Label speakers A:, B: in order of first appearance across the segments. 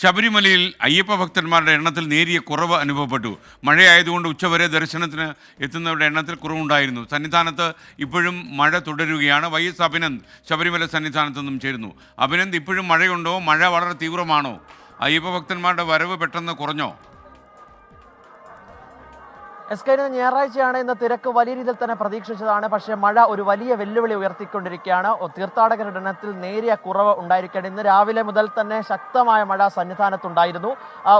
A: ശബരിമലയിൽ അയ്യപ്പ ഭക്തന്മാരുടെ എണ്ണത്തിൽ നേരിയ കുറവ് അനുഭവപ്പെട്ടു. മഴയായതുകൊണ്ട് ഉച്ചവരെ ദർശനത്തിന് എത്തുന്നവരുടെ എണ്ണത്തിൽ കുറവുണ്ടായിരുന്നു. സന്നിധാനത്ത് ഇപ്പോഴും മഴ തുടരുകയാണ്. YS അഭിനന്ദ് ശബരിമല സന്നിധാനത്ത് നിന്നും ചേരുന്നു. അഭിനന്ദ്, ഇപ്പോഴും മഴയുണ്ടോ? മഴ വളരെ തീവ്രമാണോ? അയ്യപ്പ ഭക്തന്മാരുടെ വരവ് പെട്ടെന്ന് കുറഞ്ഞോ?
B: ഞായറാഴ്ചയാണ് ഇന്ന് തിരക്ക് വലിയ രീതിയിൽ തന്നെ പ്രതീക്ഷിച്ചതാണ്. പക്ഷേ മഴ ഒരു വലിയ വെല്ലുവിളി ഉയർത്തിക്കൊണ്ടിരിക്കുകയാണ്. തീർത്ഥാടകരുടെ എണ്ണത്തിൽ നേരിയ കുറവ് ഉണ്ടായിരിക്കുകയാണ്. ഇന്ന് രാവിലെ മുതൽ തന്നെ ശക്തമായ മഴ സന്നിധാനത്തുണ്ടായിരുന്നു.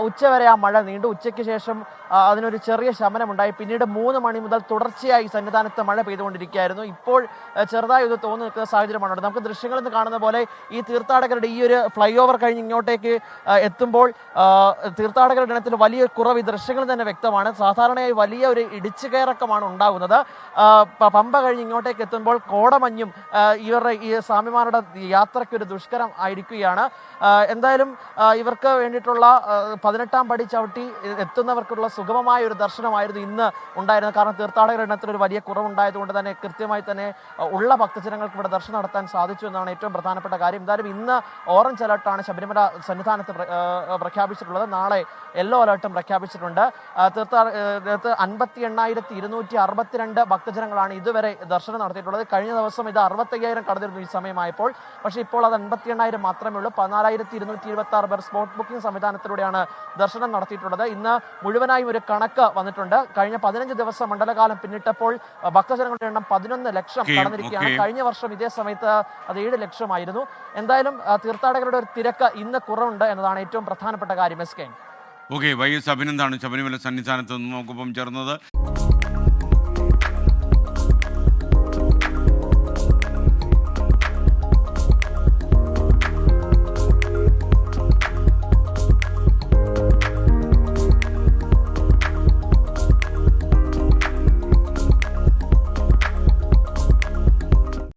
B: ഉച്ചവരെ ആ മഴ നീണ്ടു. ഉച്ചയ്ക്ക് ശേഷം അതിനൊരു ചെറിയ ശമനമുണ്ടായി. പിന്നീട് 3 മണി മുതൽ തുടർച്ചയായി സന്നിധാനത്ത് മഴ പെയ്തുകൊണ്ടിരിക്കുകയായിരുന്നു. ഇപ്പോൾ ചെറുതായി ഇത് തോന്നി നിൽക്കുന്ന സാഹചര്യമാണ്. നമുക്ക് ദൃശ്യങ്ങളിൽ നിന്ന് കാണുന്ന പോലെ ഈ തീർത്ഥാടകരുടെ ഈ ഒരു ഫ്ലൈ ഓവർ കഴിഞ്ഞ് ഇങ്ങോട്ടേക്ക് എത്തുമ്പോൾ തീർത്ഥാടകരുടെ എണ്ണത്തിൽ വലിയ കുറവ് ഈ ദൃശ്യങ്ങളിൽ തന്നെ വ്യക്തമാണ്. സാധാരണയായി വലിയ ഒരു ഇടിച്ചു കയറക്കമാണ് ഉണ്ടാകുന്നത്. പമ്പ കഴിഞ്ഞ് ഇങ്ങോട്ടേക്ക് എത്തുമ്പോൾ കോടമഞ്ഞും ഇവരുടെ ഈ സ്വാമിമാരുടെ യാത്രയ്ക്ക് ഒരു ദുഷ്കരം ആയിരിക്കുകയാണ്. എന്തായാലും ഇവർക്ക് വേണ്ടിയിട്ടുള്ള 18ാം പടി ചവിട്ടി എത്തുന്നവർക്കുള്ള സുഗമമായ ഒരു ദർശനമായിരുന്നു ഇന്ന് ഉണ്ടായിരുന്നത്. കാരണം തീർത്ഥാടകരുടെ എണ്ണത്തിൽ ഒരു വലിയ കുറവുണ്ടായതുകൊണ്ട് തന്നെ കൃത്യമായി തന്നെ ഉള്ള ഭക്തജനങ്ങൾക്ക് ഇവിടെ ദർശനം നടത്താൻ സാധിച്ചു എന്നാണ് ഏറ്റവും പ്രധാനപ്പെട്ട കാര്യം. എന്തായാലും ഇന്ന് ഓറഞ്ച് അലർട്ടാണ് ശബരിമല സന്നിധാനത്ത് പ്രഖ്യാപിച്ചിട്ടുള്ളത്. നാളെ യെല്ലോ അലർട്ടും പ്രഖ്യാപിച്ചിട്ടുണ്ട്. 58,262 ഭക്തജനങ്ങളാണ് ഇതുവരെ ദർശനം നടത്തിയിട്ടുള്ളത്. കഴിഞ്ഞ ദിവസം ഇത് 65,000 കടന്നിരുന്നു ഈ സമയമായപ്പോൾ. പക്ഷേ ഇപ്പോൾ അത് 58,000 മാത്രമേ ഉള്ളൂ. 14,226 പേർ സ്പോട്ട് ബുക്കിംഗ് സംവിധാനത്തിലൂടെയാണ് ദർശനം നടത്തിയിട്ടുള്ളത്. ഇന്ന് മുഴുവനായും ഒരു കണക്ക് വന്നിട്ടുണ്ട്. കഴിഞ്ഞ 15 ദിവസം മണ്ഡലകാലം പിന്നിട്ടപ്പോൾ ഭക്തജനങ്ങളുടെ എണ്ണം 11 ലക്ഷം കടന്നിരിക്കുകയാണ്. കഴിഞ്ഞ വർഷം ഇതേ സമയത്ത് അത് 7 ലക്ഷമായിരുന്നു. എന്തായാലും തീർത്ഥാടകരുടെ ഒരു തിരക്ക് ഇന്ന് കുറവുണ്ട് എന്നതാണ് ഏറ്റവും പ്രധാനപ്പെട്ട കാര്യം.
A: YS അഭിനന്ദാണ് ശബരിമല സന്നിധാനത്ത് നിന്ന് നമുക്കൊപ്പം ചേർന്നത്.